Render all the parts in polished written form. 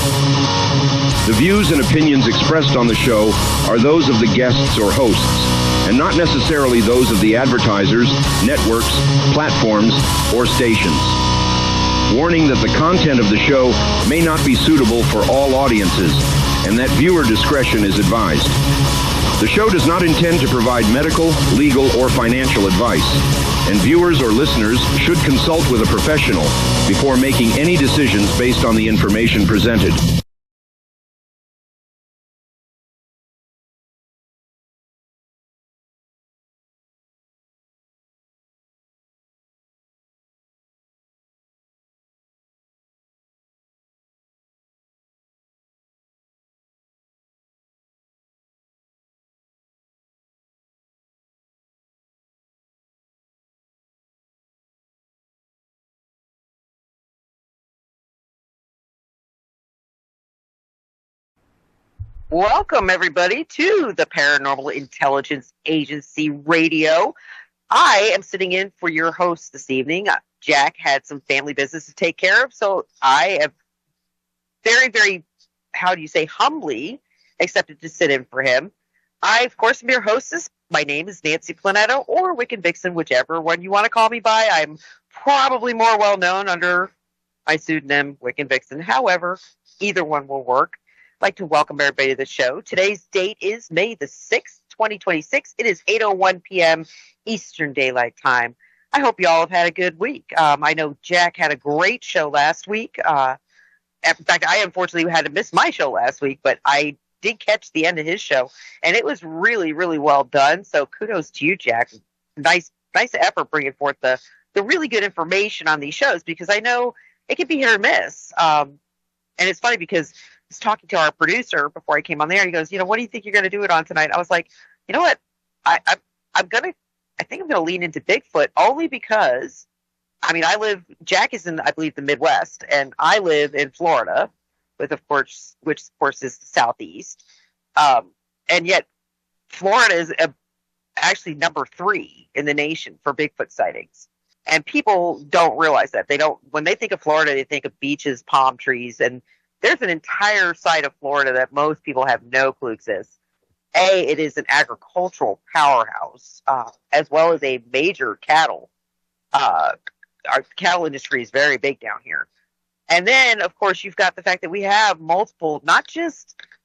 The views and opinions expressed on the show are those of the guests or hosts, and not necessarily those of the advertisers, networks, platforms, or stations. Warning that the content of the show may not be suitable for all audiences, and that viewer discretion is advised. The show does not intend to provide medical, legal, or financial advice, and viewers or listeners should consult with a professional before making any decisions based on the information presented. Welcome, everybody, to the Paranormal Intelligence Agency Radio. I am sitting in for your host this evening. Jack had some family business to take care of, so I have very, very, humbly accepted to sit in for him. I, of course, am your hostess. My name is Nancy Planetto, or Wiccan Vixen, whichever one you want to call me by. I'm probably more well-known under my pseudonym, Wiccan Vixen. However, either one will work. I'd like to welcome everybody to the show. Today's date is May the 6th, 2026. It is 8:01 p.m. Eastern Daylight Time. I hope you all have had a good week. I know Jack had a great show last week. In fact, I unfortunately had to miss my show last week, but I did catch the end of his show, and it was really, really well done. So kudos to you, Jack. Nice effort bringing forth the really good information on these shows, because I know it can be hit or miss. And it's funny because I was talking to our producer before I came on there, and he goes, what do you think you're going to do it on tonight? I was like, you know what? I think I'm going to lean into Bigfoot, only because, Jack is in, I believe, the Midwest, and I live in Florida, which of course is the Southeast. And yet Florida is actually number 3 in the nation for Bigfoot sightings. And people don't realize that. When they think of Florida, they think of beaches, palm trees, and there's an entire side of Florida that most people have no clue exists. It is an agricultural powerhouse, as well as a major cattle. Our cattle industry is very big down here. And then, of course, you've got the fact that we have multiple,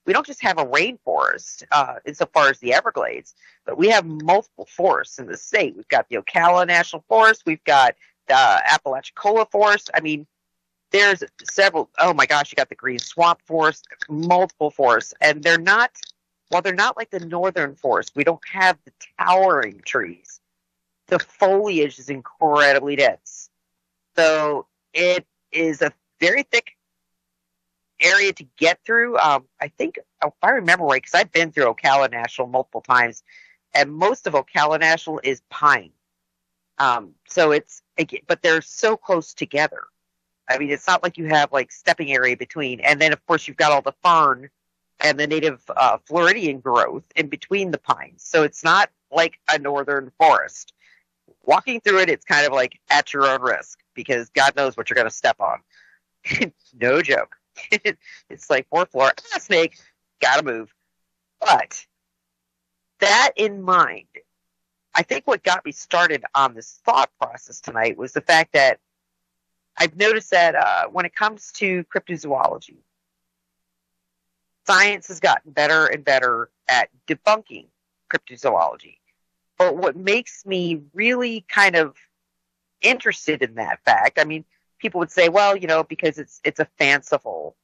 we don't just have a rainforest insofar as the Everglades, but we have multiple forests in the state. We've got the Ocala National Forest. We've got the Apalachicola Forest. There's several. Oh my gosh, you got the Green Swamp Forest, multiple forests, and they're not like the northern forest. We don't have the towering trees. The foliage is incredibly dense, so it is a very thick area to get through. I think, if I remember right, because I've been through Ocala National multiple times, and most of Ocala National is pine. But they're so close together. It's not like you have like stepping area between, and then of course you've got all the fern and the native Floridian growth in between the pines. So it's not like a northern forest. Walking through it, it's kind of like at your own risk, because God knows what you're going to step on. No joke. It's like, poor Florida, snake, gotta move. But that in mind, I think what got me started on this thought process tonight was the fact that I've noticed that when it comes to cryptozoology, science has gotten better and better at debunking cryptozoology. But what makes me really kind of interested in that fact, people would say, well, because it's a fanciful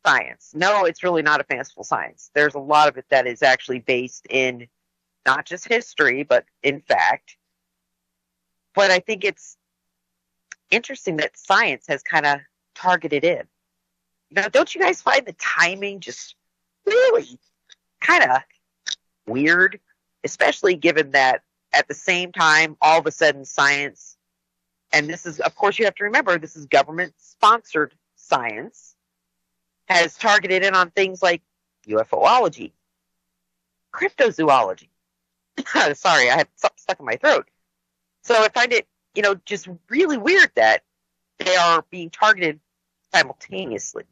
science. No, it's really not a fanciful science. There's a lot of it that is actually based in not just history, but in fact. But I think it's interesting that science has kind of targeted in. Don't you guys find the timing just really kind of weird? Especially given that at the same time, all of a sudden science, and this is, of course, you have to remember, this is government-sponsored science, has targeted in on things like UFOlogy, cryptozoology. Sorry, I had something stuck in my throat. So I find it, just really weird that they are being targeted simultaneously.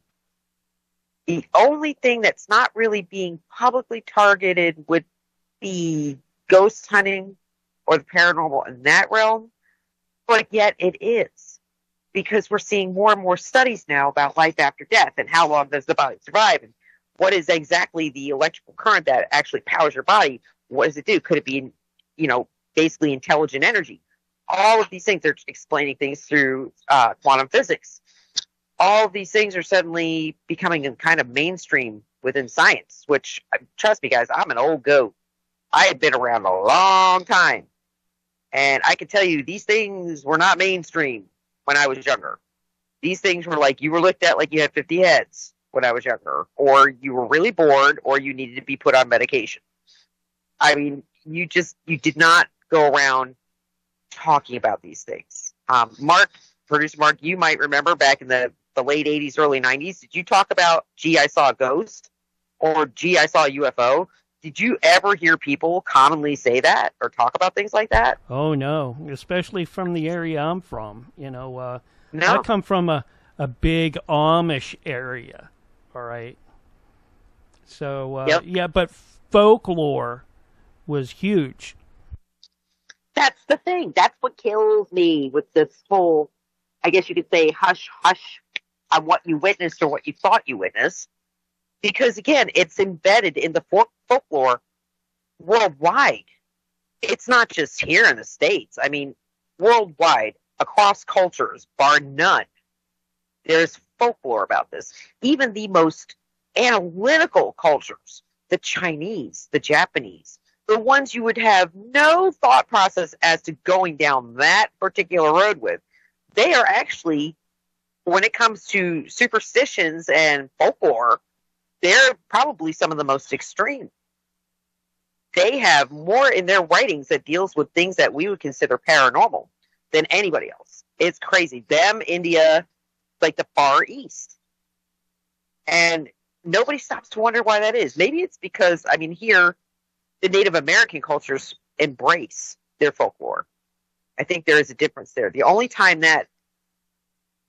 The only thing that's not really being publicly targeted would be ghost hunting or the paranormal in that realm, but yet it is. Because we're seeing more and more studies now about life after death and how long does the body survive and what is exactly the electrical current that actually powers your body. What does it do? Could it be, basically intelligent energy? All of these things, they're explaining things through quantum physics. All of these things are suddenly becoming kind of mainstream within science, which, trust me, guys, I'm an old goat. I have been around a long time. And I can tell you, these things were not mainstream when I was younger. These things were like, you were looked at like you had 50 heads when I was younger, or you were really bored, or you needed to be put on medication. I mean, you did not go around talking about these things. Producer Mark, you might remember back in the late 80s, early 90s, did you talk about, gee, I saw a ghost, or gee, I saw a UFO? Did you ever hear people commonly say that or talk about things like that? Oh, no, especially from the area I'm from. No. I come from a big Amish area, all right? So, Yep. Yeah, but folklore was huge. That's the thing. That's what kills me with this whole, I guess you could say, hush, hush on what you witnessed or what you thought you witnessed. Because, again, it's embedded in the folklore worldwide. It's not just here in the States. I mean, worldwide, across cultures, bar none, there's folklore about this. Even the most analytical cultures, the Chinese, the Japanese, the ones you would have no thought process as to going down that particular road with, they are actually, when it comes to superstitions and folklore, they're probably some of the most extreme. They have more in their writings that deals with things that we would consider paranormal than anybody else. It's crazy. Them, India, like the Far East. And nobody stops to wonder why that is. Maybe it's because, I mean, here, the Native American cultures embrace their folklore. I think there is a difference there. The only time that,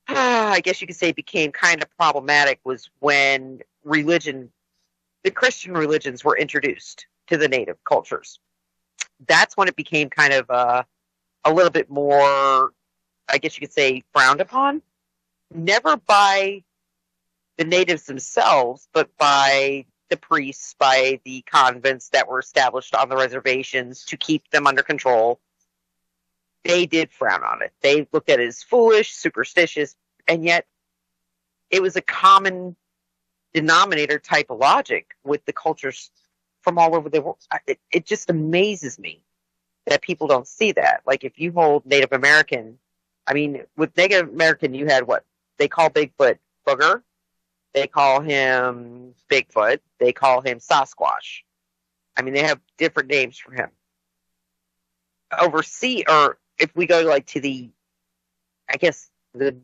I guess you could say, became kind of problematic was when the Christian religions were introduced to the native cultures. That's when it became kind of a little bit more, I guess you could say, frowned upon. Never by the natives themselves, but by the priests, by the convents that were established on the reservations to keep them under control. They did frown on it. They looked at it as foolish, superstitious, and yet it was a common denominator type of logic with the cultures from all over the world. It just amazes me that people don't see that. Like, if you hold Native American, I mean, with Native American, you had what they call Bigfoot Booger. They call him Bigfoot. They call him Sasquatch. I mean, they have different names for him. Overseas, or if we go like to the, I guess, the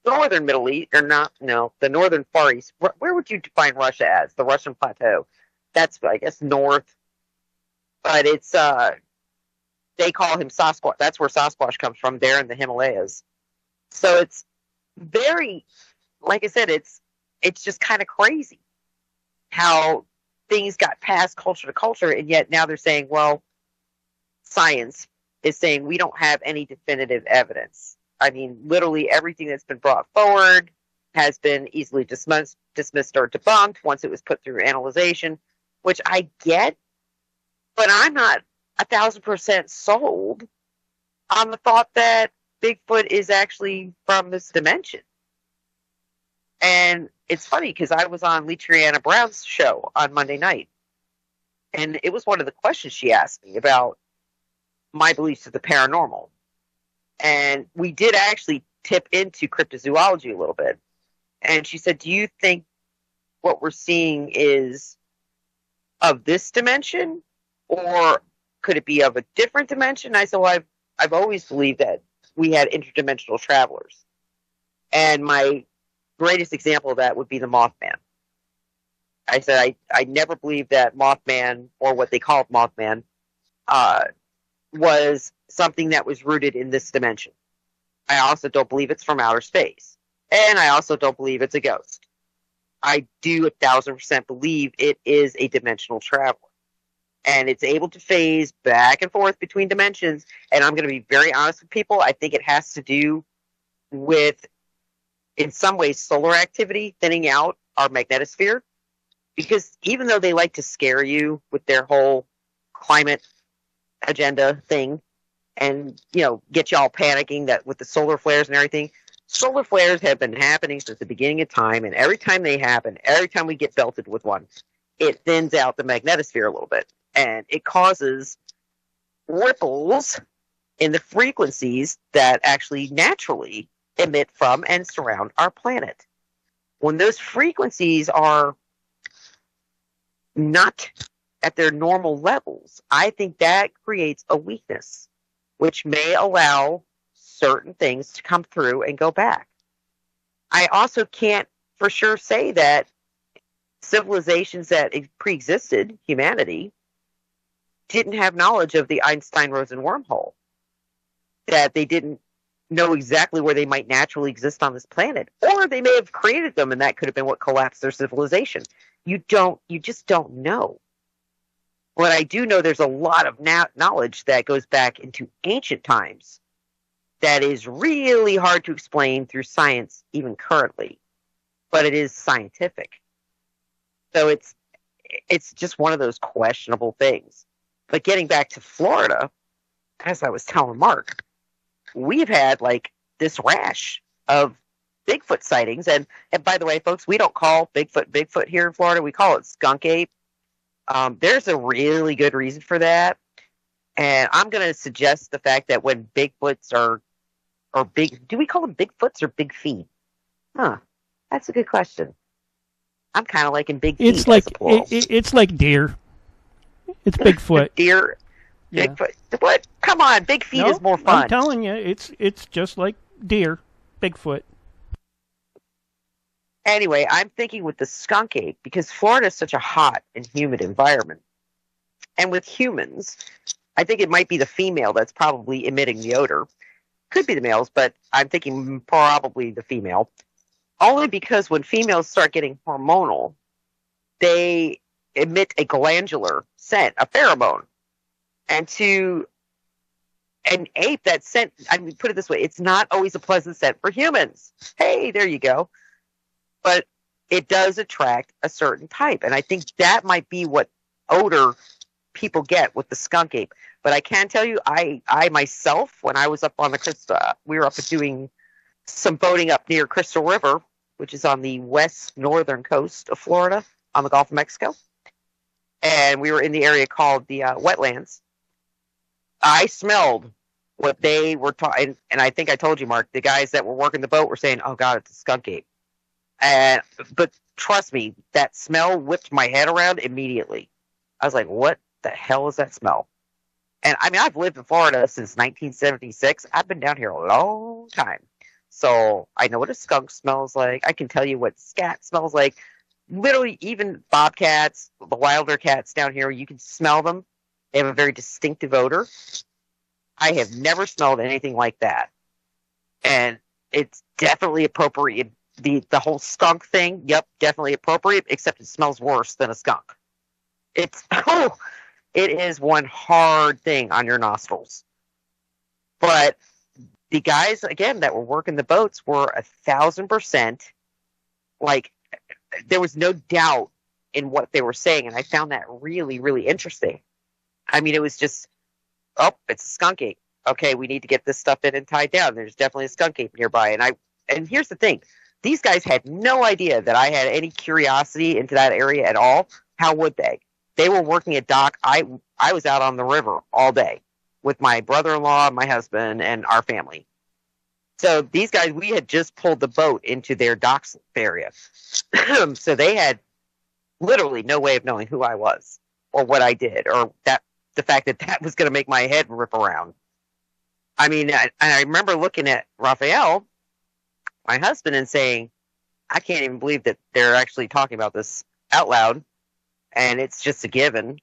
northern Middle East, or not, no, the northern Far East, where would you define Russia as? The Russian plateau. That's, I guess, north. But it's, they call him Sasquatch. That's where Sasquatch comes from, there in the Himalayas. So it's very, like I said, it's just kind of crazy how things got passed culture to culture, and yet now they're saying, well, science is saying we don't have any definitive evidence. I mean, literally everything that's been brought forward has been easily dismissed or debunked once it was put through analyzation, which I get, but I'm not 1,000% sold on the thought that Bigfoot is actually from this dimension. And it's funny because I was on Letriana Brown's show on Monday night, and it was one of the questions she asked me about my beliefs of the paranormal. And we did actually tip into cryptozoology a little bit. And she said, do you think what we're seeing is of this dimension, or could it be of a different dimension? I said, well, I've always believed that we had interdimensional travelers. And my greatest example of that would be the Mothman. I said, I never believed that Mothman, or what they called Mothman, was something that was rooted in this dimension. I also don't believe it's from outer space. And I also don't believe it's a ghost. I do 1,000% believe it is a dimensional traveler. And it's able to phase back and forth between dimensions. And I'm going to be very honest with people. I think it has to do with, in some ways, solar activity thinning out our magnetosphere. Because even though they like to scare you with their whole climate agenda thing and, get you all panicking that with the solar flares and everything, solar flares have been happening since the beginning of time. And every time they happen, every time we get belted with one, it thins out the magnetosphere a little bit. And it causes ripples in the frequencies that actually naturally emit from and surround our planet. When those frequencies are not at their normal levels, I think that creates a weakness, which may allow certain things to come through and go back. I also can't for sure say that civilizations that pre-existed humanity didn't have knowledge of the Einstein-Rosen wormhole, that they didn't know exactly where they might naturally exist on this planet, or they may have created them and that could have been what collapsed their civilization. You just don't know. But I do know there's a lot of knowledge that goes back into ancient times that is really hard to explain through science even currently, but it is scientific. So it's just one of those questionable things. But getting back to Florida, as I was telling Mark, we've had this rash of Bigfoot sightings. And by the way, folks, we don't call Bigfoot here in Florida. We call it skunk ape. There's a really good reason for that. And I'm going to suggest the fact that when Bigfoots are big, do we call them Bigfoots or big feet? Huh. That's a good question. I'm kind of liking big feet. It's like deer. It's Bigfoot. Deer. Yeah. Bigfoot. What? Come on, big feet is more fun. I'm telling you, it's just like deer. Bigfoot. Anyway, I'm thinking with the skunk ape, because Florida is such a hot and humid environment. And with humans, I think it might be the female that's probably emitting the odor. Could be the males, but I'm thinking probably the female. Only because when females start getting hormonal, they emit a glandular scent, a pheromone. And to an ape, that scent, I mean, put it this way, it's not always a pleasant scent for humans. Hey, there you go. But it does attract a certain type. And I think that might be what odor people get with the skunk ape. But I can tell you, I myself, when I was up on we were up doing some boating up near Crystal River, which is on the west northern coast of Florida, on the Gulf of Mexico. And we were in the area called the wetlands. I smelled what they were talking, and I think I told you, Mark, the guys that were working the boat were saying, "Oh God, it's a skunk ape." But trust me, that smell whipped my head around immediately. I was like, "What the hell is that smell?" And I mean, I've lived in Florida since 1976. I've been down here a long time, so I know what a skunk smells like. I can tell you what scat smells like. Literally, even bobcats, the wilder cats down here, you can smell them. They have a very distinctive odor. I have never smelled anything like that. And it's definitely appropriate. The whole skunk thing, yep, definitely appropriate, except it smells worse than a skunk. It is one hard thing on your nostrils. But the guys, again, that were working the boats were 1,000%, there was no doubt in what they were saying, and I found that really, really interesting. I mean, it was just, it's a skunk ape. Okay, we need to get this stuff in and tied down. There's definitely a skunk ape nearby. And here's the thing. These guys had no idea that I had any curiosity into that area at all. How would they? They were working at dock. I was out on the river all day with my brother-in-law, my husband, and our family. So these guys, we had just pulled the boat into their docks area. So they had literally no way of knowing who I was or what I did or the fact that was going to make my head rip around. I mean, I remember looking at Raphael, my husband, and saying, I can't even believe that they're actually talking about this out loud, and it's just a given.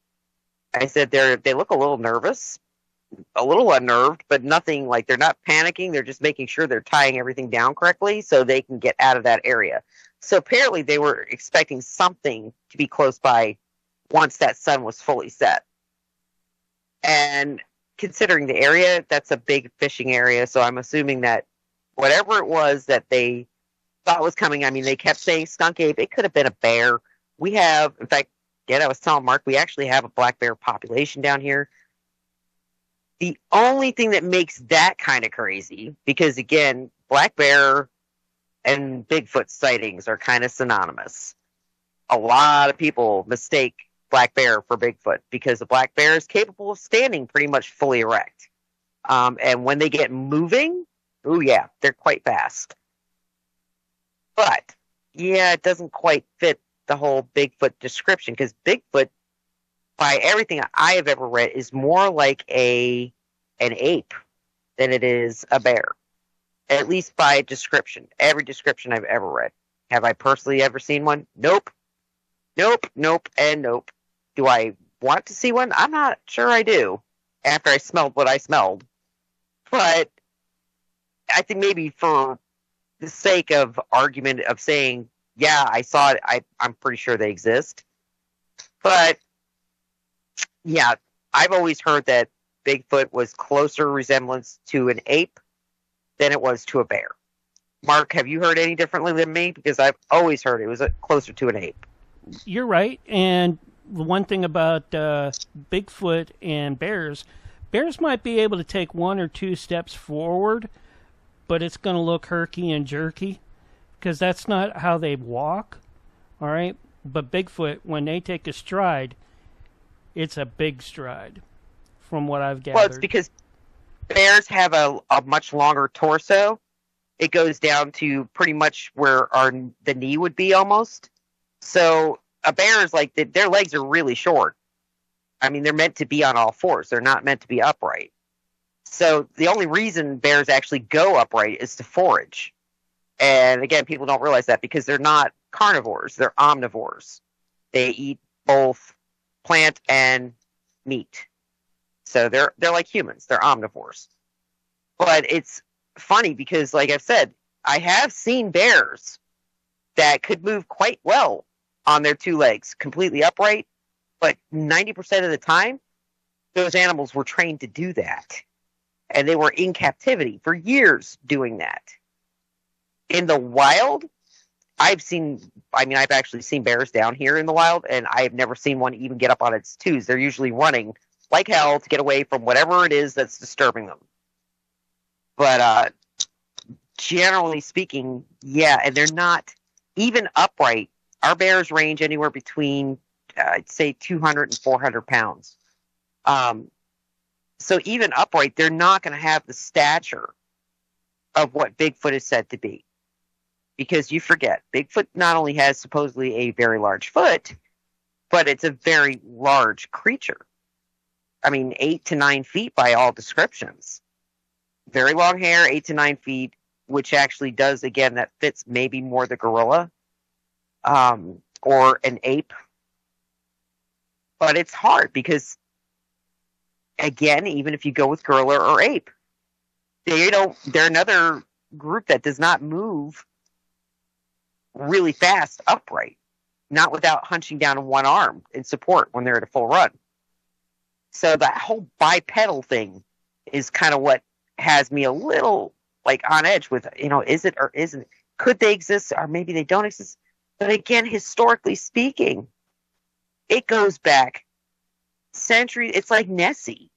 I said they look a little nervous, a little unnerved, but nothing they're not panicking. They're just making sure they're tying everything down correctly so they can get out of that area. So apparently they were expecting something to be close by once that sun was fully set. And considering the area, that's a big fishing area. So I'm assuming that whatever it was that they thought was coming, I mean, they kept saying skunk ape. It could have been a bear. We have, in fact, I was telling Mark, we actually have a black bear population down here. The only thing that makes that kind of crazy, because again, black bear and Bigfoot sightings are kind of synonymous. A lot of people mistake black bear for Bigfoot because the black bear is capable of standing pretty much fully erect. And when they get moving, oh yeah, they're quite fast. But yeah, it doesn't quite fit the whole Bigfoot description, because Bigfoot, by everything I have ever read, is more like an ape than it is a bear. At least by description. Every description I've ever read. Have I personally ever seen one? Nope. Nope, nope, and nope. Do I want to see one? I'm not sure I do, after I smelled what I smelled. But I think maybe for the sake of argument of saying, yeah, I saw it, I'm pretty sure they exist. But, yeah, I've always heard that Bigfoot was closer resemblance to an ape than it was to a bear. Mark, have you heard any differently than me? Because I've always heard it was closer to an ape. You're right. And the one thing about Bigfoot and bears might be able to take 1 or 2 steps forward, but it's going to look herky and jerky, because that's not how they walk. All right? But Bigfoot, when they take a stride, it's a big stride, from what I've gathered. Well, it's because bears have a much longer torso. It goes down to pretty much where the knee would be almost. So a bear is like, their legs are really short. I mean, they're meant to be on all fours. They're not meant to be upright. So the only reason bears actually go upright is to forage. And again, people don't realize that because they're not carnivores. They're omnivores. They eat both plant and meat. So they're like humans. They're omnivores. But it's funny because, like I've said, I have seen bears that could move quite well on their 2 legs, completely upright. But 90% of the time, those animals were trained to do that. And they were in captivity for years doing that. In the wild, I've actually seen bears down here in the wild, and I've never seen one even get up on its 2s. They're usually running like hell to get away from whatever it is that's disturbing them. But generally speaking, yeah, and they're not even upright. Our bears range anywhere between, I'd say, 200 and 400 pounds. So even upright, they're not going to have the stature of what Bigfoot is said to be. Because you forget, Bigfoot not only has supposedly a very large foot, but it's a very large creature. I mean, 8 to 9 feet by all descriptions. Very long hair, 8 to 9 feet, which actually does, again, that fits maybe more the gorilla or an ape. But it's hard because, again, even if you go with gorilla or ape, they're another group that does not move really fast upright, not without hunching down on one arm in support when they're at a full run. So that whole bipedal thing is kind of what has me a little like on edge with, is it or isn't it? Could they exist or maybe they don't exist? But again, historically speaking, it goes back centuries. It's like Nessie,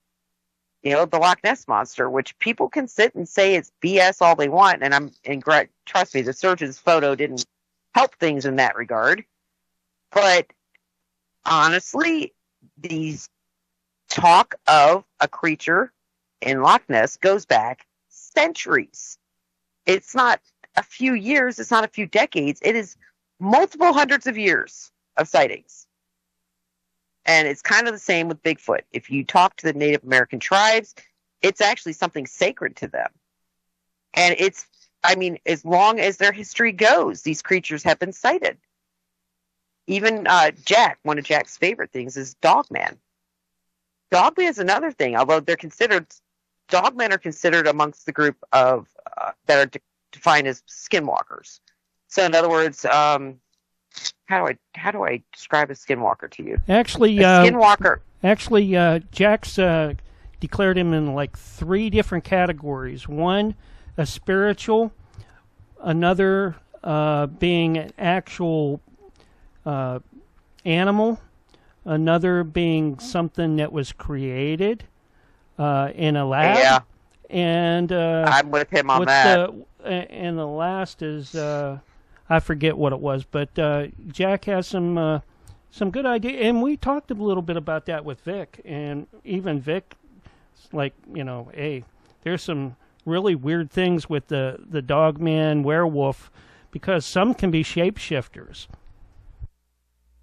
the Loch Ness Monster, which people can sit and say it's BS all they want. And trust me, the surgeon's photo didn't help things in that regard. But honestly, these talk of a creature in Loch Ness goes back centuries. It's not a few years. It's not a few decades. It is multiple hundreds of years of sightings. And it's kind of the same with Bigfoot. If you talk to the Native American tribes, it's actually something sacred to them. And as long as their history goes, these creatures have been sighted. Even Jack, one of Jack's favorite things is Dogman. Dogman is another thing, although Dogmen are considered amongst the group of that are defined as skinwalkers. So in other words, how do I describe a skinwalker to you? Actually, a skinwalker. Actually, Jack's declared him in like 3 different categories. One, a spiritual. Another being an actual animal. Another being something that was created in a lab. Yeah. And I'm with him on that. And the last is I forget what it was, but Jack has some good idea, and we talked a little bit about that with Vic, and even Vic, like, hey, there's some really weird things with the dogman werewolf, because some can be shapeshifters.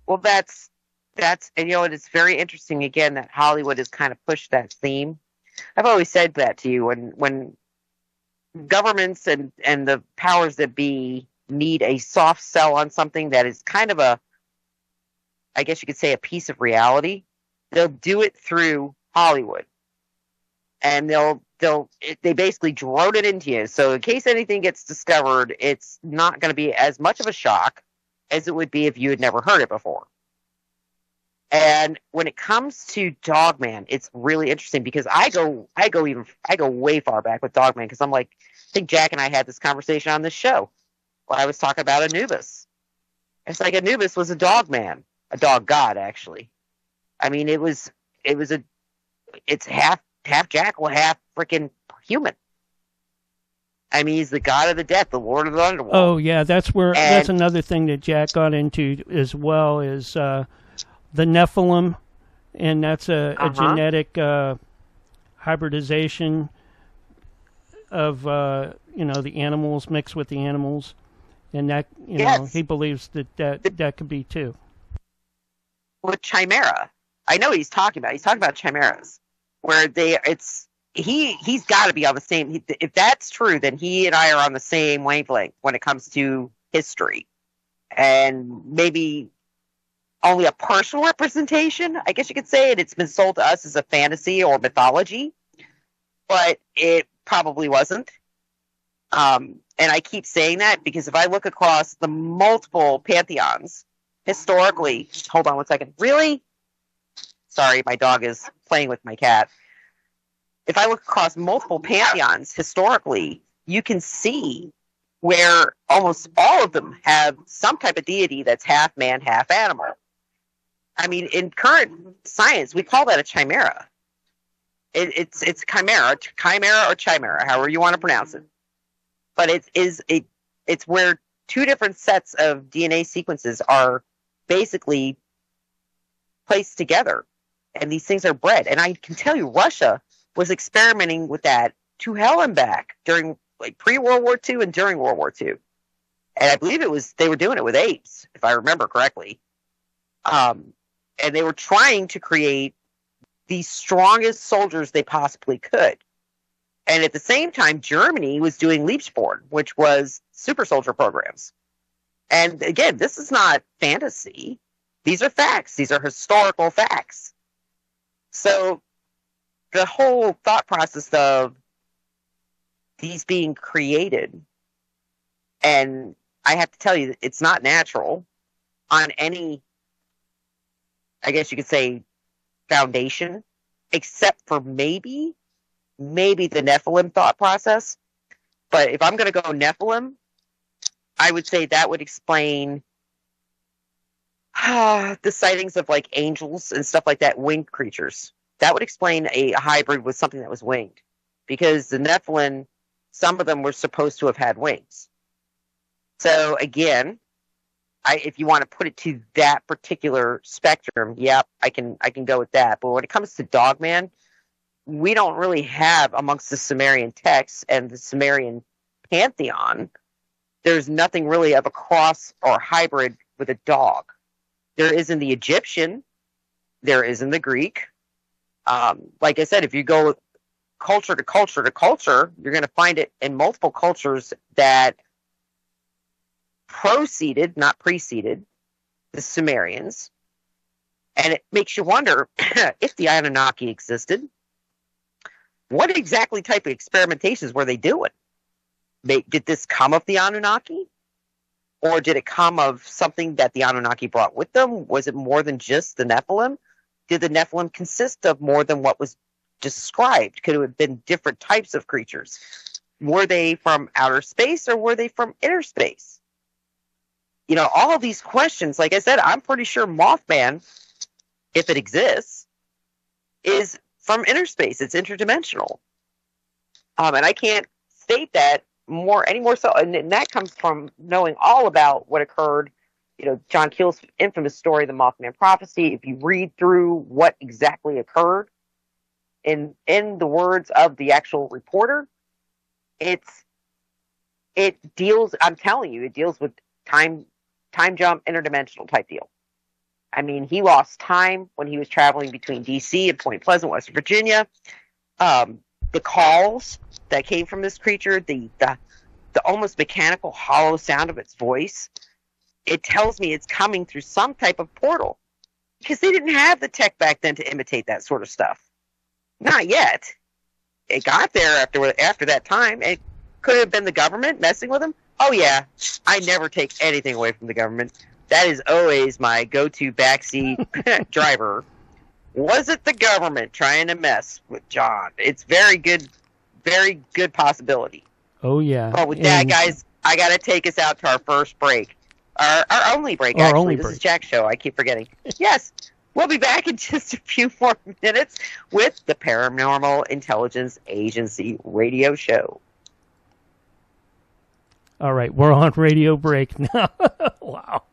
Well, that's and it's very interesting again that Hollywood has kind of pushed that theme. I've always said that to you when governments and the powers that be need a soft sell on something that is kind of I guess you could say, a piece of reality. They'll do it through Hollywood, and they basically drone it into you. So in case anything gets discovered, it's not going to be as much of a shock as it would be if you had never heard it before. And when it comes to Dogman, it's really interesting because I go way far back with Dogman, because I think Jack and I had this conversation on this show when I was talking about Anubis. It's like Anubis was a dogman, a dog god, actually. I mean, it's half jackal, half freaking human. I mean, he's the god of the death, the lord of the underworld. Oh yeah, that's another thing that Jack got into as well, is the Nephilim, and that's a genetic hybridization of the animals mixed with the animals, and that he believes that could be too. With Chimera, I know what he's talking about. He's talking about chimeras, where he's got to be on the same. If that's true, then he and I are on the same wavelength when it comes to history, and maybe only a partial representation, I guess you could say, and it's been sold to us as a fantasy or mythology, but it probably wasn't. And I keep saying that because if I look across the multiple pantheons historically, hold on one second. Really? Sorry, my dog is playing with my cat. If I look across multiple pantheons historically, you can see where almost all of them have some type of deity that's half man, half animal. I mean, in current science, we call that a chimera. It's chimera or chimera, however you want to pronounce it. But it's where 2 different sets of DNA sequences are basically placed together, and these things are bred. And I can tell you, Russia was experimenting with that to hell and back during pre-World War II and during World War II. And I believe they were doing it with apes, if I remember correctly. And they were trying to create the strongest soldiers they possibly could. And at the same time, Germany was doing Liebsborn, which was super soldier programs. And again, this is not fantasy. These are facts. These are historical facts. So the whole thought process of these being created, and I have to tell you, it's not natural on any, I guess you could say, foundation, except for maybe the Nephilim thought process. But if I'm going to go Nephilim, I would say that would explain the sightings of like angels and stuff like that, winged creatures. That would explain a hybrid with something that was winged. Because the Nephilim, some of them were supposed to have had wings. So again, if you want to put it to that particular spectrum, yep, I can go with that. But when it comes to Dogman, we don't really have, amongst the Sumerian texts and the Sumerian pantheon, there's nothing really of a cross or hybrid with a dog. There is in the Egyptian, there is in the Greek. Like I said, if you go culture to culture to culture, you're going to find it in multiple cultures that not preceded the Sumerians. And it makes you wonder, if the Anunnaki existed, what exactly type of experimentations were they doing? Did this come of the Anunnaki? Or did it come of something that the Anunnaki brought with them? Was it more than just the Nephilim? Did the Nephilim consist of more than what was described? Could it have been different types of creatures? Were they from outer space or were they from inner space? You know, all of these questions, like I said, I'm pretty sure Mothman, if it exists, is from inner space. It's interdimensional. And I can't state that any more so. And that comes from knowing all about what occurred. You know, John Keel's infamous story, the Mothman Prophecy. If you read through what exactly occurred in the words of the actual reporter, it deals, I'm telling you, it deals with time jump, interdimensional type deal. I mean, he lost time when he was traveling between D.C. and Point Pleasant, West Virginia. The calls that came from this creature, the almost mechanical, hollow sound of its voice, it tells me it's coming through some type of portal. Because they didn't have the tech back then to imitate that sort of stuff. Not yet. It got there after that time. It could have been the government messing with them. Oh, yeah. I never take anything away from the government. That is always my go-to backseat driver. Was it the government trying to mess with John? It's very good possibility. Oh, yeah. But with that, guys, I got to take us out to our first break. Our only break, actually. This is Jack's show. I keep forgetting. Yes. We'll be back in just a few more minutes with the Paranormal Intelligence Agency Radio Show. All right. We're on radio break now. Wow.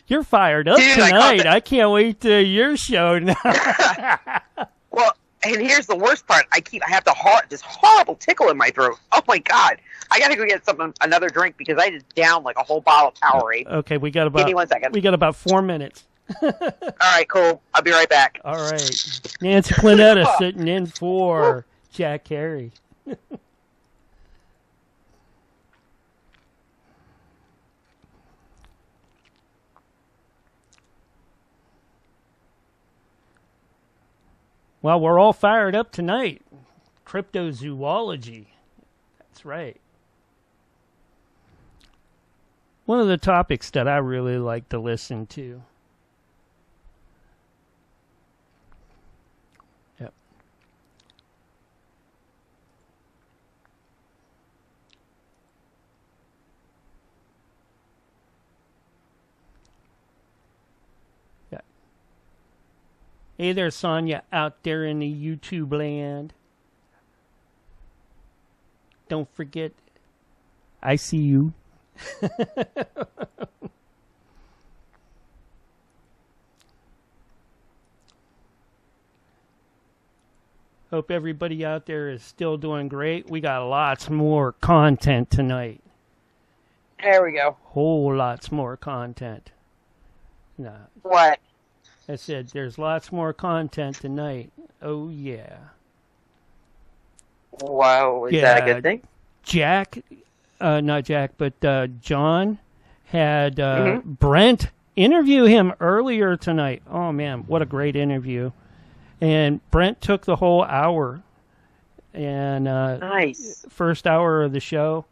You're fired up tonight. I can't wait to your show now. Well, and here's the worst part. I have this horrible tickle in my throat. Oh my God. I got to go get another drink because I just downed like a whole bottle of Powerade. Okay, give me 1 second. We got about 4 minutes. All right, cool. I'll be right back. All right. Nancy Clinetta sitting in for Jack Carey. Well, we're all fired up tonight. Cryptozoology. That's right. One of the topics that I really like to listen to. Yep. Yeah. Hey there, Sonia, out there in the YouTube land. Don't forget, I see you. Hope everybody out there is still doing great. We got lots more content tonight. There we go. Whole lots more content. No. What? I said there's lots more content tonight. Oh, yeah. Wow, is that a good thing? Not Jack, but John had Brent interview him earlier tonight. Oh, man, what a great interview. And Brent took the whole hour. And nice. First hour of the show.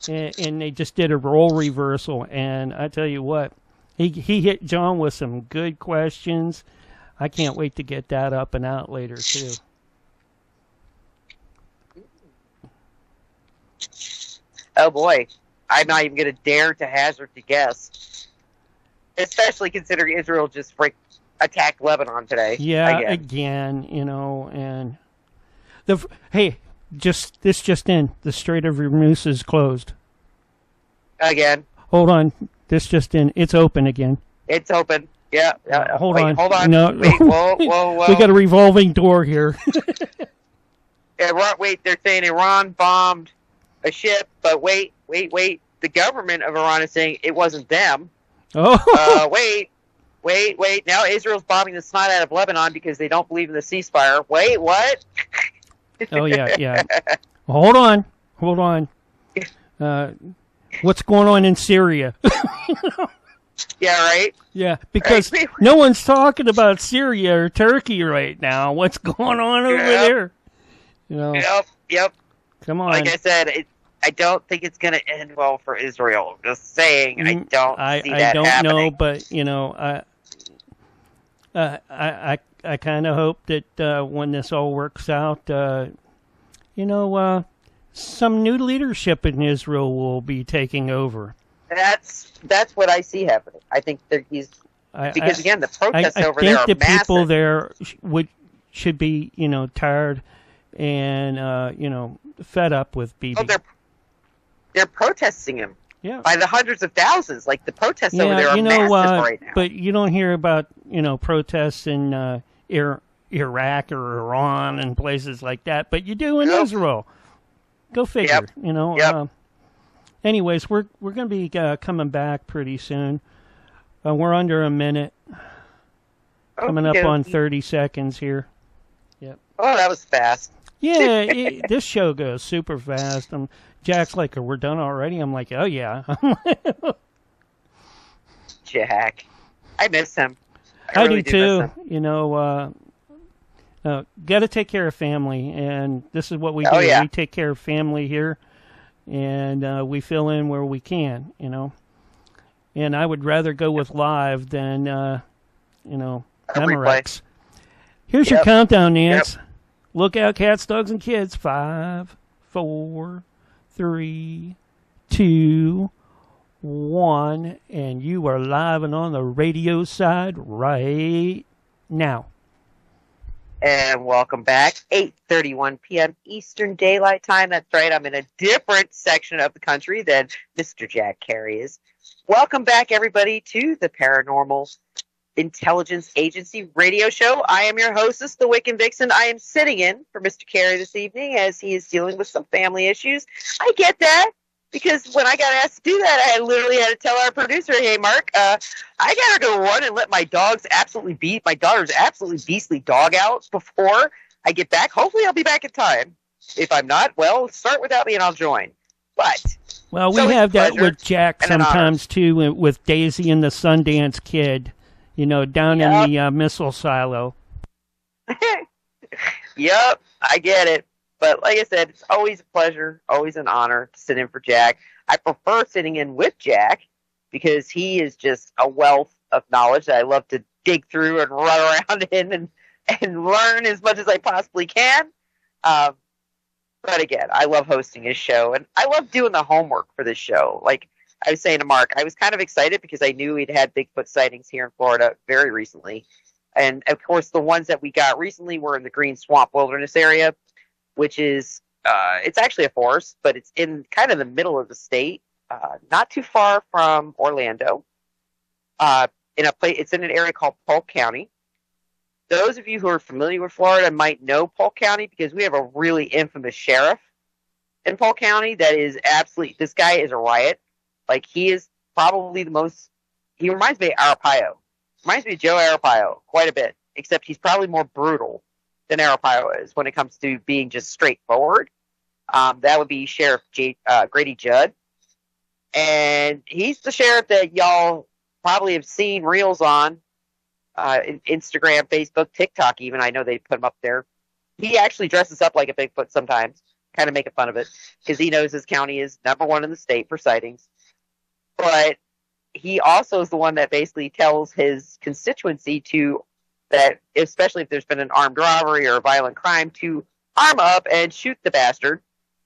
And they just did a role reversal. And I tell you what, he hit John with some good questions. I can't wait to get that up and out later, too. Oh, boy. I'm not even going to dare to hazard to guess. Especially considering Israel just attacked Lebanon today. Yeah, again, you know, and... this just in. The Strait of Hormuz is closed. Again. Hold on. This just in. It's open again. It's open. Yeah. Hold on. No. Wait, whoa. We got a revolving door here. Wait, they're saying Iran bombed a ship, but wait. The government of Iran is saying it wasn't them. Oh. Wait. Now Israel's bombing the snot out of Lebanon because they don't believe in the ceasefire. Wait, what? Oh, yeah. Hold on. What's going on in Syria? Yeah, right? Yeah, because no one's talking about Syria or Turkey right now. What's going on over there? You know. Yep. Come on. Like I said, I don't think it's going to end well for Israel. Just saying, I don't see that I don't happening. know, but I kind of hope that when this all works out, some new leadership in Israel will be taking over. That's what I see happening. I think that because again, the protests over there are I think the massive. people there should be, tired and fed up with Bibi. Oh, they're protesting him. Yeah. By the hundreds of thousands. Like the protests over there are massive right now. But you don't hear about protests in Iraq or Iran and places like that. But you do in Israel. Go figure. Yep. Anyways, we're going to be coming back pretty soon. We're under a minute. Coming up on 30 seconds here. Yep. Oh, that was fast. Yeah, this show goes super fast. Jack's like, we're done already? I'm like, oh, yeah. Jack. I miss him. I really do miss too. Got to take care of family, and this is what we do. Oh, yeah. We take care of family here, and we fill in where we can, And I would rather go with live than, Memorex. Here's your countdown, Nance. Yep. Look out, cats, dogs, and kids. 5, 4, 3, 2, 1, and you are live and on the radio side right now. And welcome back. 8:31 p.m. Eastern Daylight Time. That's right. I'm in a different section of the country than Mr. Jack Carey is. Welcome back, everybody, to the Paranormal Intelligence Agency radio show. I am your hostess, the Wiccan Vixen. I am sitting in for Mr. Carey this evening as he is dealing with some family issues. I get that, because when I got asked to do that, I literally had to tell our producer, hey, Mark, I got to go run and let my daughter's absolutely beastly dog out before I get back. Hopefully I'll be back in time. If I'm not, well, start without me and I'll join. But well, we have that with Jack sometimes, too, with Daisy and the Sundance Kid. Down in the missile silo. Yep, I get it. But like I said, it's always a pleasure, always an honor to sit in for Jack. I prefer sitting in with Jack because he is just a wealth of knowledge that I love to dig through and run around in and learn as much as I possibly can. But again, I love hosting his show, and I love doing the homework for this show. Like I was saying to Mark, I was kind of excited because I knew we'd had Bigfoot sightings here in Florida very recently. And, of course, the ones that we got recently were in the Green Swamp Wilderness area, which is, it's actually a forest, but it's in kind of the middle of the state, not too far from Orlando. It's in an area called Polk County. Those of you who are familiar with Florida might know Polk County because we have a really infamous sheriff in Polk County that is this guy is a riot. Like, he is probably he reminds me of Arapaho. Reminds me of Joe Arapaho quite a bit, except he's probably more brutal than Arapaho is when it comes to being just straightforward. That would be Sheriff Grady Judd. And he's the sheriff that y'all probably have seen reels on Instagram, Facebook, TikTok even. I know they put him up there. He actually dresses up like a Bigfoot sometimes, kind of making fun of it, because he knows his county is #1 in the state for sightings. But he also is the one that basically tells his constituency that, especially if there's been an armed robbery or a violent crime, to arm up and shoot the bastard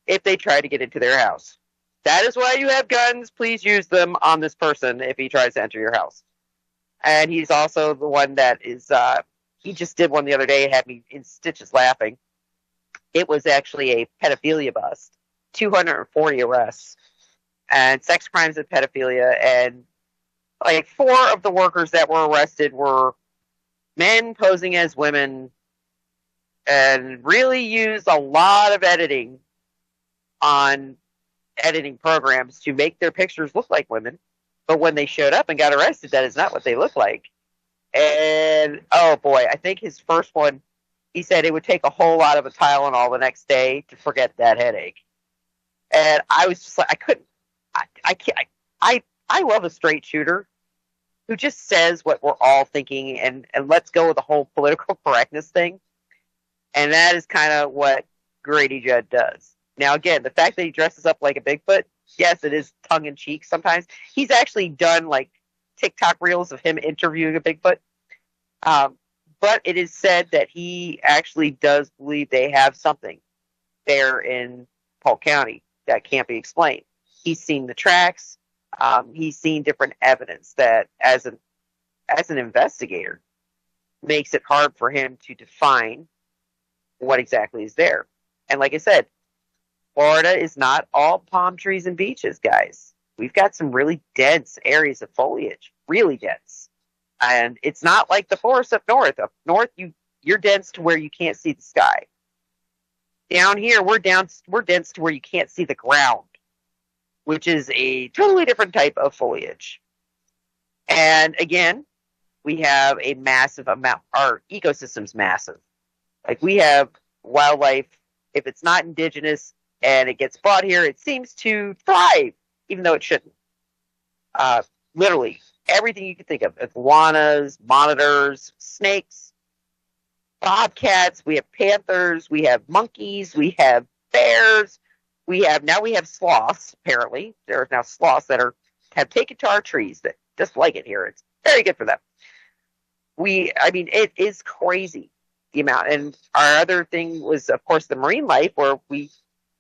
if they try to get into their house. That is why you have guns. Please use them on this person if he tries to enter your house. And he's also the one that is, he just did one the other day, had me in stitches laughing. It was actually a pedophilia bust, 240 arrests, and sex crimes and pedophilia. And like 4 of the workers that were arrested were men posing as women, and really used a lot of editing programs to make their pictures look like women. But when they showed up and got arrested, that is not what they look like. And, oh boy, I think his first one, he said it would take a whole lot of a Tylenol the next day to forget that headache. And I was just like, I love a straight shooter who just says what we're all thinking and lets go of the whole political correctness thing. And that is kind of what Grady Judd does. Now, again, the fact that he dresses up like a Bigfoot, yes, it is tongue-in-cheek sometimes. He's actually done, like, TikTok reels of him interviewing a Bigfoot. But it is said that he actually does believe they have something there in Polk County that can't be explained. He's seen the tracks. He's seen different evidence that, as an investigator, makes it hard for him to define what exactly is there. And like I said, Florida is not all palm trees and beaches, guys. We've got some really dense areas of foliage, really dense. And it's not like the forests up north. Up north, you're dense to where you can't see the sky. Down here, we're dense to where you can't see the ground, which is a totally different type of foliage. And again, we have a massive amount. Our ecosystem's massive. Like, we have wildlife. If it's not indigenous and it gets brought here, it seems to thrive, even though it shouldn't. Literally, everything you can think of. Iguanas, monitors, snakes, bobcats, we have panthers, we have monkeys, we have bears, we have sloths, apparently. There are now sloths that have taken to our trees that just like it here. It's very good for them. It is crazy, the amount. And our other thing was, of course, the marine life, where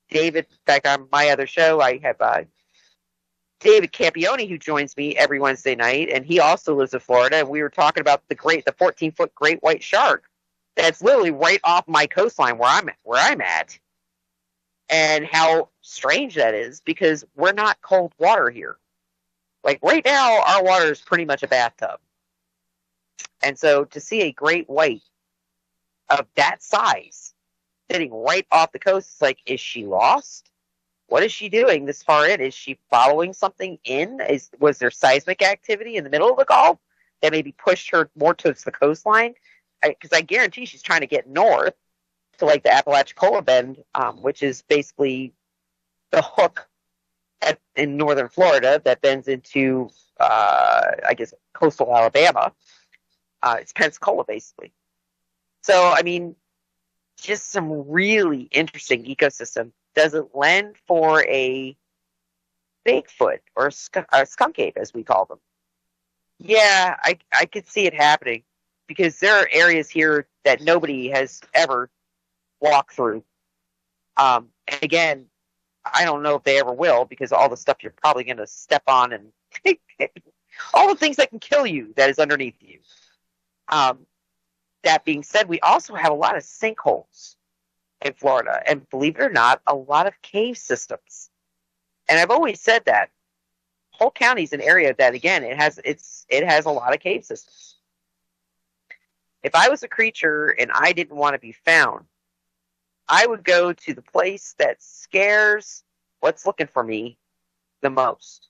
David, in fact, on my other show, I have David Campione, who joins me every Wednesday night, and he also lives in Florida, and we were talking about the 14-foot great white shark that's literally right off my coastline where I'm at, and how strange that is, because we're not cold water here. Like, right now, our water is pretty much a bathtub. And so to see a great white of that size sitting right off the coast, it's like, is she lost? What is she doing this far in? Is she following something in? Was there seismic activity in the middle of the Gulf that maybe pushed her more towards the coastline? Because I guarantee she's trying to get north to, like, the Apalachicola Bend, which is basically the hook in northern Florida that bends into, I guess, coastal Alabama. It's Pensacola, basically. So, I mean, just some really interesting ecosystem. Does it lend for a Bigfoot or a skunk ape, as we call them? Yeah, I could see it happening, because there are areas here that nobody has ever walked through. And again, I don't know if they ever will, because all the stuff you're probably going to step on and all the things that can kill you that is underneath you. That being said, we also have a lot of sinkholes in Florida, and believe it or not, a lot of cave systems. And I've always said that Polk County is an area that, again, it has a lot of cave systems. If I was a creature and I didn't want to be found, I would go to the place that scares what's looking for me the most.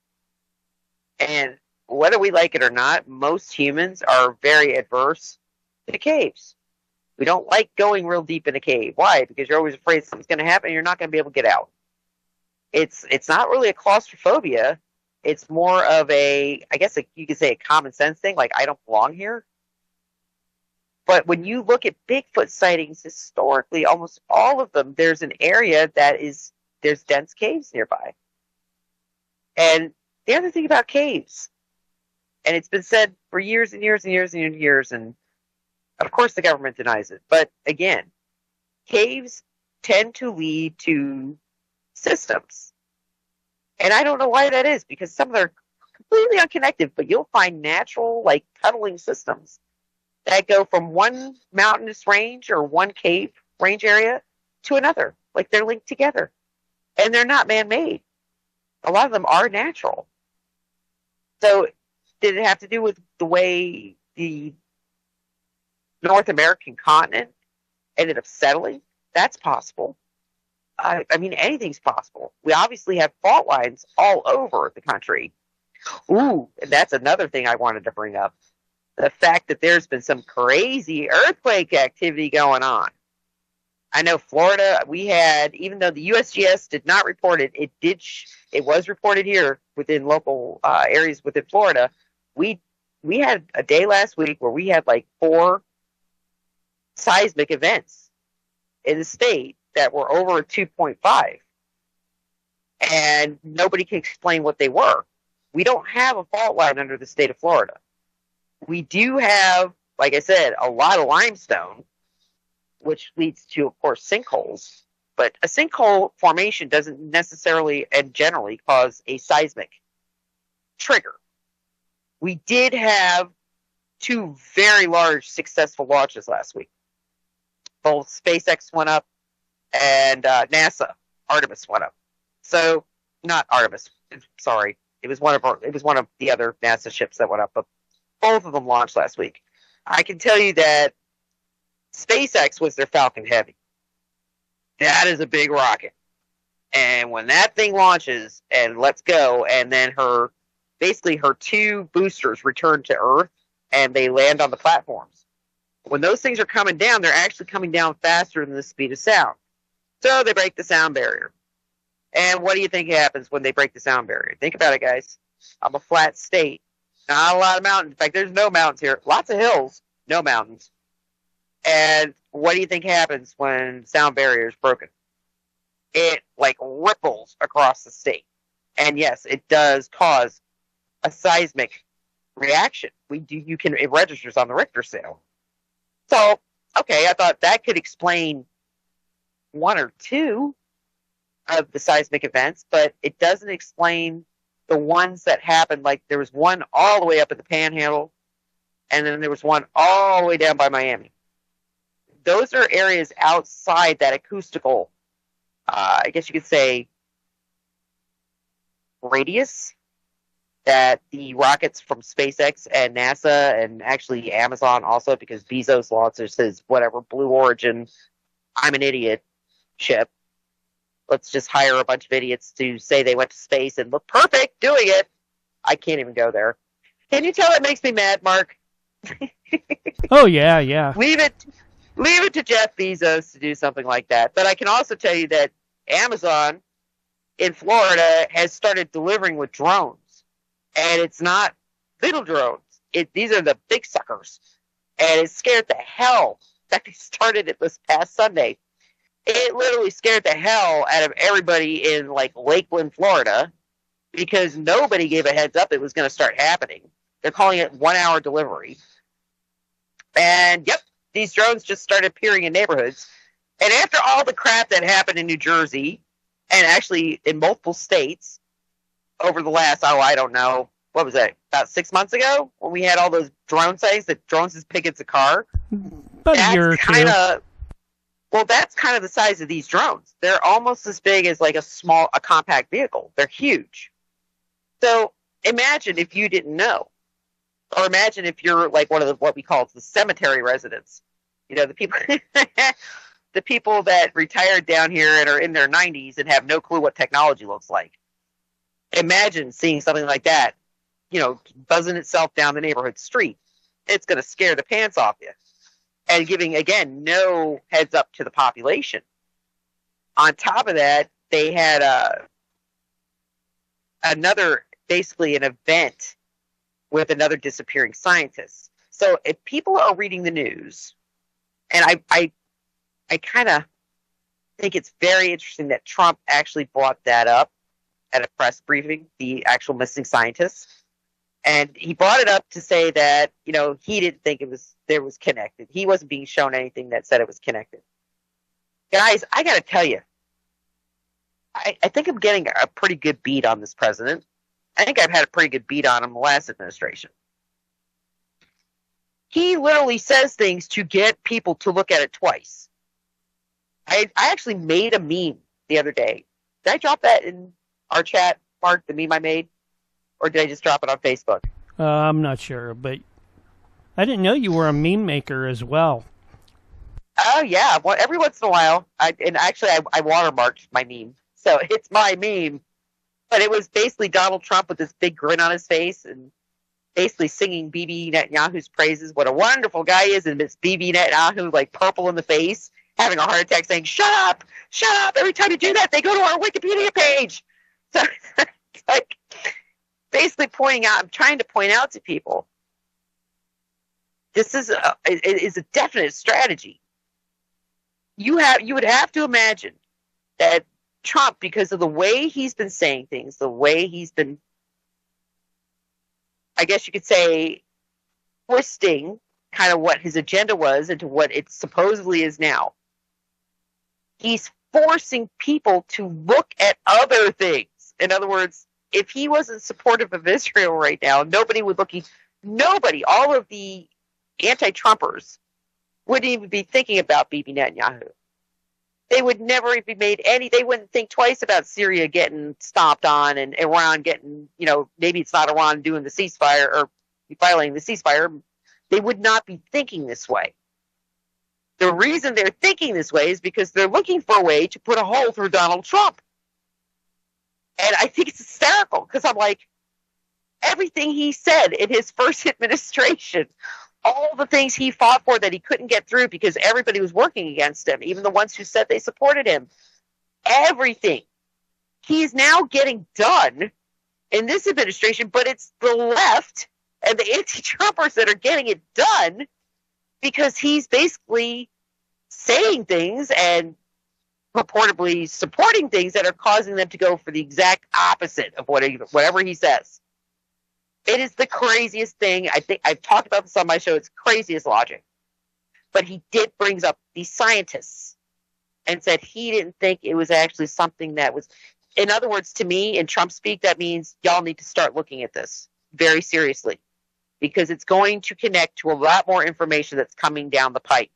And whether we like it or not, most humans are very adverse to caves. We don't like going real deep in a cave. Why? Because you're always afraid something's going to happen and you're not going to be able to get out. It's not really a claustrophobia. It's more of a, I guess you could say, a common sense thing, like, I don't belong here. But when you look at Bigfoot sightings, historically, almost all of them, there's an area there's dense caves nearby. And the other thing about caves, and it's been said for years and years and years and years, and of course the government denies it, but again, caves tend to lead to systems. And I don't know why that is, because some of them are completely unconnected, but you'll find natural, like, tunneling systems that go from one mountainous range or one cave range area to another. Like, they're linked together. And they're not man-made. A lot of them are natural. So did it have to do with the way the North American continent ended up settling? That's possible. I mean, anything's possible. We obviously have fault lines all over the country. Ooh, and that's another thing I wanted to bring up. The fact that there's been some crazy earthquake activity going on. I know Florida, we had, even though the USGS did not report it, it was reported here within local areas within Florida. We had a day last week where we had like 4 seismic events in the state that were over 2.5. and nobody can explain what they were. We don't have a fault line under the state of Florida. We do have, like I said, a lot of limestone, which leads to, of course, sinkholes. But a sinkhole formation doesn't necessarily and generally cause a seismic trigger. We did have 2 very large successful launches last week. Both SpaceX went up and NASA, Artemis went up. So, not Artemis, sorry. It was one of the other NASA ships that went up, but both of them launched last week. I can tell you that SpaceX was their Falcon Heavy. That is a big rocket. And when that thing launches and lets go, and then her 2 boosters return to Earth and they land on the platforms. When those things are coming down, they're actually coming down faster than the speed of sound. So they break the sound barrier. And what do you think happens when they break the sound barrier? Think about it, guys. I'm a flat state. Not a lot of mountains. In fact, there's no mountains here. Lots of hills, no mountains. And what do you think happens when sound barrier is broken? It like ripples across the state. And yes, it does cause a seismic reaction. It registers on the Richter scale. So, okay, I thought that could explain 1 or 2 of the seismic events, but it doesn't explain the ones that happened. Like there was one all the way up at the Panhandle, and then there was one all the way down by Miami. Those are areas outside that acoustical, I guess you could say, radius that the rockets from SpaceX and NASA and actually Amazon also, because Bezos launches his whatever Blue Origin, I'm an idiot ship. Let's just hire a bunch of idiots to say they went to space and look perfect doing it. I can't even go there. Can you tell it makes me mad, Mark? Oh, yeah. Leave it to Jeff Bezos to do something like that. But I can also tell you that Amazon in Florida has started delivering with drones. And it's not little drones. These are the big suckers. And it scared the hell. In fact, it started it this past Sunday. It literally scared the hell out of everybody in like Lakeland, Florida, because nobody gave a heads up it was going to start happening. They're calling it 1-hour delivery. And yep, these drones just started appearing in neighborhoods. And after all the crap that happened in New Jersey, and actually in multiple states, over the last, I don't know, what was that, about 6 months ago? When we had all those drone sightings that drones just pick its a car? About a year or two. Well, that's kind of the size of these drones. They're almost as big as like a compact vehicle. They're huge. So imagine if you didn't know. Or imagine if you're like one of what we call the cemetery residents. You know, the people the people that retired down here and are in their 90s and have no clue what technology looks like. Imagine seeing something like that, you know, buzzing itself down the neighborhood street. It's going to scare the pants off you. And giving, again, no heads up to the population. On top of that, they had basically an event with another disappearing scientist. So if people are reading the news, and I kind of think it's very interesting that Trump actually brought that up at a press briefing, the actual missing scientist. And he brought it up to say that, you know, he didn't think there was connected. He wasn't being shown anything that said it was connected. Guys, I got to tell you, I think I'm getting a pretty good beat on this president. I think I've had a pretty good beat on him the last administration. He literally says things to get people to look at it twice. I actually made a meme the other day. Did I drop that in our chat, Mark, the meme I made? Or did I just drop it on Facebook? I'm not sure, but I didn't know you were a meme maker as well. Oh, yeah. Well, every once in a while. I watermarked my meme. So it's my meme. But it was basically Donald Trump with this big grin on his face and basically singing Bibi Netanyahu's praises. What a wonderful guy he is. And it's Bibi Netanyahu, like purple in the face, having a heart attack saying, shut up, shut up. Every time you do that, they go to our Wikipedia page. So it's like basically I'm trying to point out to people, this is a definite strategy. You would have to imagine that Trump, because of the way he's been saying things, the way he's been, I guess you could say, twisting kind of what his agenda was into what it supposedly is now. He's forcing people to look at other things. In other words, if he wasn't supportive of Israel right now, nobody, all of the anti-Trumpers wouldn't even be thinking about Bibi Netanyahu. They would never even they wouldn't think twice about Syria getting stomped on and Iran getting, maybe it's not Iran doing the ceasefire or violating the ceasefire. They would not be thinking this way. The reason they're thinking this way is because they're looking for a way to put a hole through Donald Trump. And I think it's hysterical because I'm like, everything he said in his first administration, all the things he fought for that he couldn't get through because everybody was working against him, even the ones who said they supported him, everything he's now getting done in this administration, but it's the left and the anti-Trumpers that are getting it done because he's basically saying things and purportedly supporting things that are causing them to go for the exact opposite of whatever he says. It is the craziest thing. I think I've talked about this on my show. It's craziest logic. But he did brings up these scientists and said he didn't think it was actually something that was, in other words, to me, in Trump speak, that means y'all need to start looking at this very seriously because it's going to connect to a lot more information that's coming down the pipe.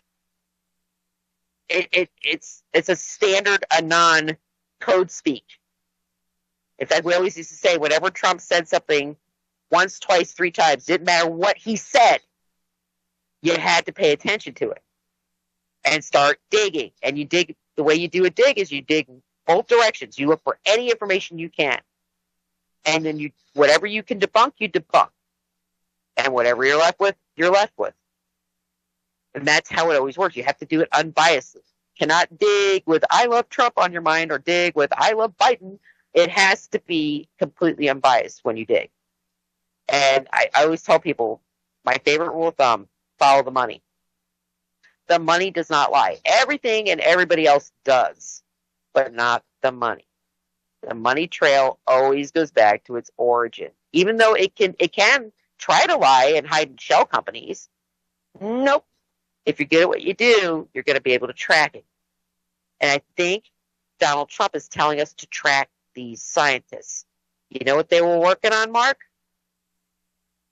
It's a standard Anon code speak. In fact, we always used to say whenever Trump said something once, twice, three times, didn't matter what he said, you had to pay attention to it and start digging. And you dig, the way you do a dig is you dig both directions. You look for any information you can. And then whatever you can debunk, you debunk. And whatever you're left with, you're left with. And that's how it always works. You have to do it unbiasedly. You cannot dig with I love Trump on your mind or dig with I love Biden. It has to be completely unbiased when you dig. And I always tell people, my favorite rule of thumb, follow the money. The money does not lie. Everything and everybody else does, but not the money. The money trail always goes back to its origin. Even though it can try to lie and hide in shell companies, nope. If you're good at what you do, you're going to be able to track it. And I think Donald Trump is telling us to track these scientists. You know what they were working on, Mark?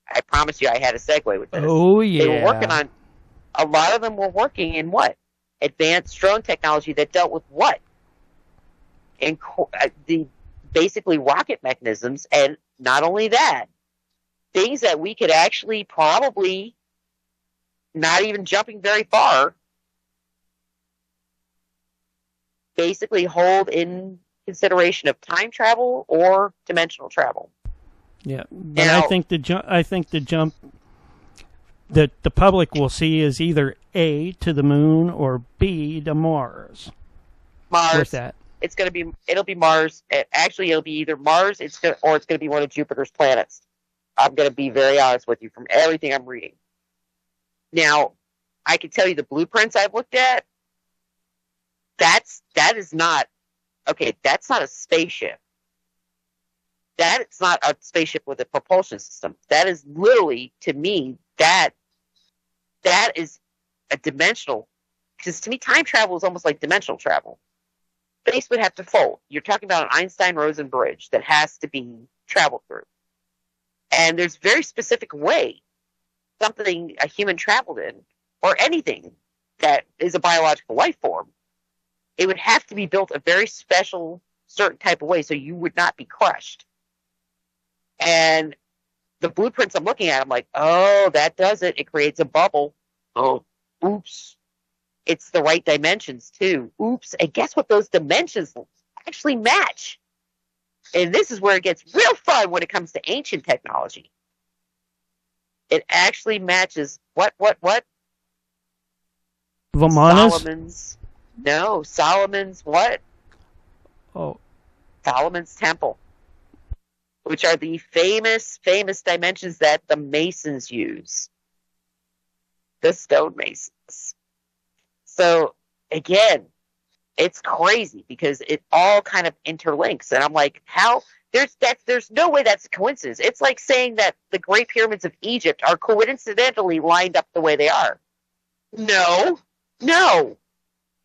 I promise you I had a segue with this. Oh, yeah. They were working on, a lot of them were working in what? Advanced drone technology that dealt with what? In the basically rocket mechanisms, and not only that, things that we could actually probably, not even jumping very far, basically hold in consideration of time travel or dimensional travel. Yeah, but now, I think the jump that the public will see is either A, to the moon, or B, to Mars. Mars. With that, it'll be Mars. Actually, it'll be either Mars, or it's going to be one of Jupiter's planets. I'm going to be very honest with you from everything I'm reading. Now, I can tell you the blueprints I've looked at. That's not a spaceship. That's not a spaceship with a propulsion system. That is literally, to me, that is a dimensional. Because to me, time travel is almost like dimensional travel. Space would have to fold. You're talking about an Einstein-Rosen bridge that has to be traveled through. And there's a very specific way something a human traveled in, or anything that is a biological life form, it would have to be built a very special, certain type of way so you would not be crushed. And the blueprints I'm looking at, I'm like, oh, that does it. It creates a bubble. Oh, oops. It's the right dimensions, too. Oops. And guess what? Those dimensions actually match. And this is where it gets real fun when it comes to ancient technology. It actually matches what? Vomanus? Solomon's what? Oh. Solomon's Temple, which are the famous dimensions that the Masons use. The stonemasons. So, again, It's crazy because it all kind of interlinks. And I'm like, how? There's no way that's a coincidence. It's like saying that the Great Pyramids of Egypt are coincidentally lined up the way they are. No, no,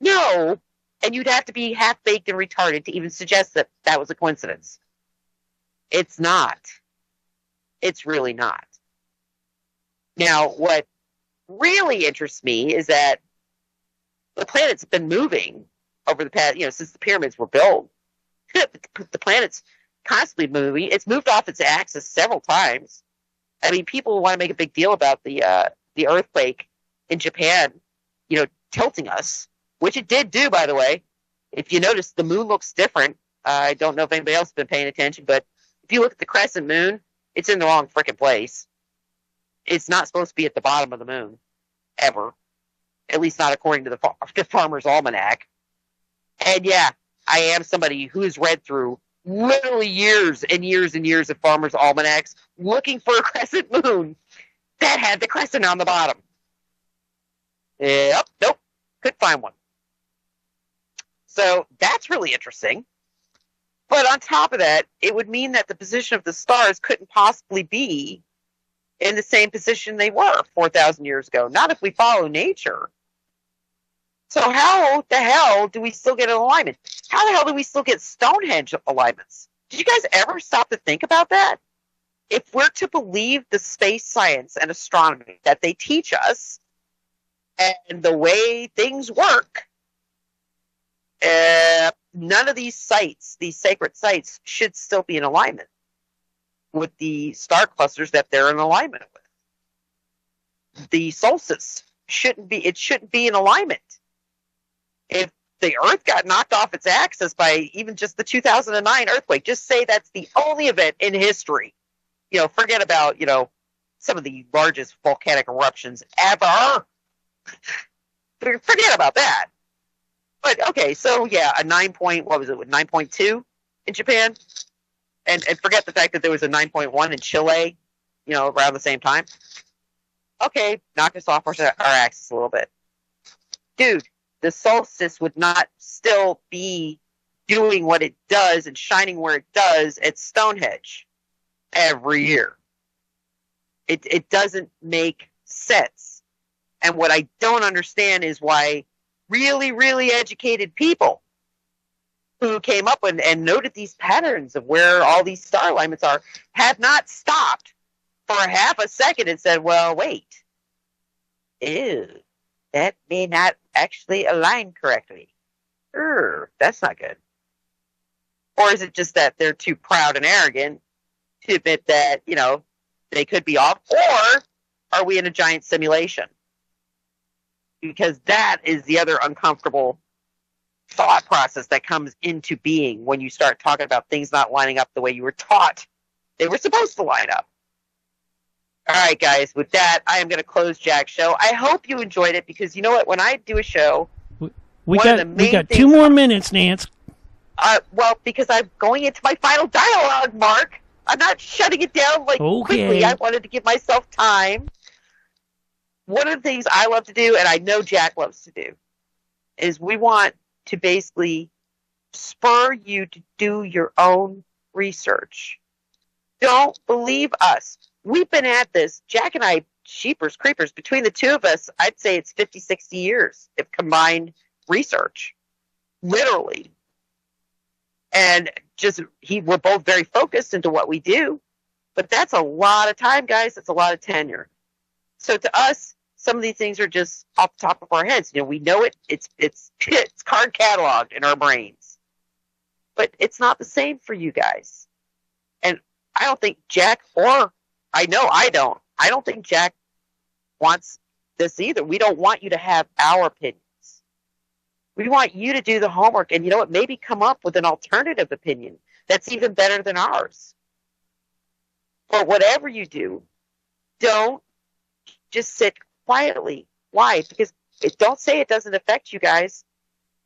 no. And you'd have to be half-baked and retarded to even suggest that that was a coincidence. It's not. It's really not. Now, what really interests me is that the planet's been moving over the past, since the pyramids were built. The planet's constantly moving. It's moved off its axis several times. I mean, people want to make a big deal about the earthquake in Japan, tilting us, which it did do, by the way. If you notice, the moon looks different. I don't know if anybody else has been paying attention, but if you look at the crescent moon, it's in the wrong frickin' place. It's not supposed to be at the bottom of the moon, ever. At least not according to the Farmer's Almanac. And yeah, I am somebody who's read through literally years and years and years of Farmer's Almanacs looking for a crescent moon that had the crescent on the bottom. Yep, nope, couldn't find one. So that's really interesting. But on top of that, it would mean that the position of the stars couldn't possibly be in the same position they were 4,000 years ago. Not if we follow nature. So how the hell do we still get an alignment? How the hell do we still get Stonehenge alignments? Did you guys ever stop to think about that? If we're to believe the space science and astronomy that they teach us and the way things work, none of these sites, these sacred sites, should still be in alignment with the star clusters that they're in alignment with. The solstice shouldn't be in alignment. If the Earth got knocked off its axis by even just the 2009 earthquake, just say that's the only event in history. Forget about, some of the largest volcanic eruptions ever. Forget about that. But, okay, so, yeah, a 9.2 in Japan? And forget the fact that there was a 9.1 in Chile, around the same time. Okay, knock us off our axis a little bit. Dude, the solstice would not still be doing what it does and shining where it does at Stonehenge every year. It doesn't make sense. And what I don't understand is why really, really educated people who came up and noted these patterns of where all these star alignments are have not stopped for half a second and said, well, wait. Ew, that may not actually align correctly. That's not good. Or is it just that they're too proud and arrogant to admit that, they could be off? Or are we in a giant simulation? Because that is the other uncomfortable thought process that comes into being when you start talking about things not lining up the way you were taught they were supposed to line up. All right, guys, with that, I am going to close Jack's show. I hope you enjoyed it because you know what? When I do a show, we got 2 more minutes, Nance. Well, because I'm going into my final dialogue, Mark. I'm not shutting it down quickly. I wanted to give myself time. One of the things I love to do, and I know Jack loves to do, is we want to basically spur you to do your own research. Don't believe us. We've been at this, Jack and I, sheepers, creepers, between the two of us, I'd say it's 50, 60 years of combined research. Literally. And we're both very focused into what we do. But that's a lot of time, guys. That's a lot of tenure. So to us, some of these things are just off the top of our heads. We know it. It's card cataloged in our brains. But it's not the same for you guys. And I don't think Jack I don't think Jack wants this either. We don't want you to have our opinions. We want you to do the homework and, maybe come up with an alternative opinion that's even better than ours. But whatever you do, don't just sit quietly. Why? Because don't say it doesn't affect you guys,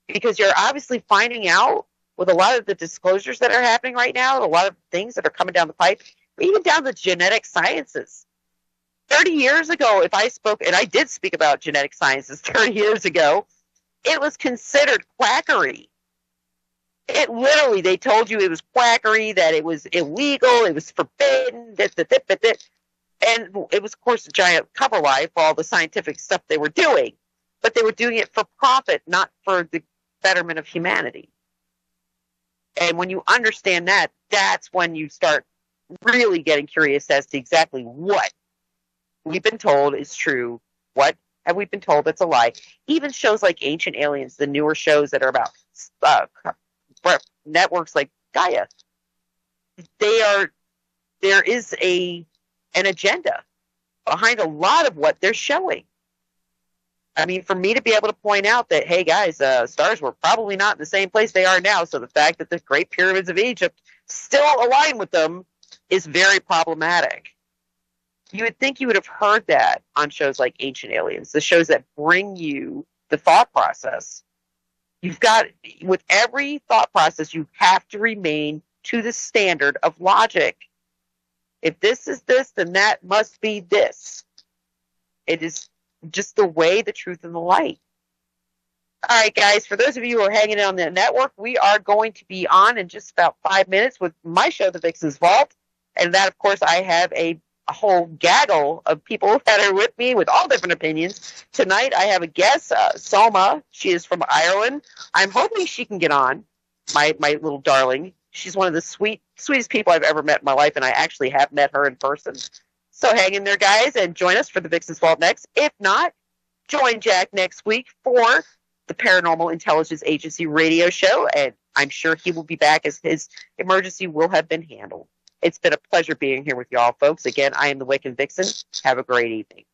because you're obviously finding out with a lot of the disclosures that are happening right now, a lot of things that are coming down the pipe, even down the genetic sciences. 30 years ago, if I spoke, and I did speak about genetic sciences 30 years ago, it was considered quackery. It literally, they told you it was quackery, that it was illegal, it was forbidden, and it was, of course, a giant cover lie for all the scientific stuff they were doing. But they were doing it for profit, not for the betterment of humanity. And when you understand that, that's when you start really getting curious as to exactly what we've been told is true, what have we been told that's a lie. Even shows like Ancient Aliens, the newer shows that are about networks like Gaia, there is an agenda behind a lot of what they're showing. I mean, for me to be able to point out that, hey, guys, stars were probably not in the same place they are now, so the fact that the Great Pyramids of Egypt still align with them is very problematic. You would think you would have heard that on shows like Ancient Aliens, the shows that bring you the thought process. You've got, with every thought process, you have to remain to the standard of logic. If this is this, then that must be this. It is just the way, the truth, and the light. All right, guys, for those of you who are hanging on the network, we are going to be on in just about 5 minutes with my show, The Vixen's Vault. And that, of course, I have a whole gaggle of people that are with me with all different opinions. Tonight, I have a guest, Soma. She is from Ireland. I'm hoping she can get on, my little darling. She's one of the sweetest people I've ever met in my life, and I actually have met her in person. So hang in there, guys, and join us for the Vixen's Vault next. If not, join Jack next week for the Paranormal Intelligence Agency radio show, and I'm sure he will be back as his emergency will have been handled. It's been a pleasure being here with y'all, folks. Again, I am the Wiccan Vixen. Have a great evening.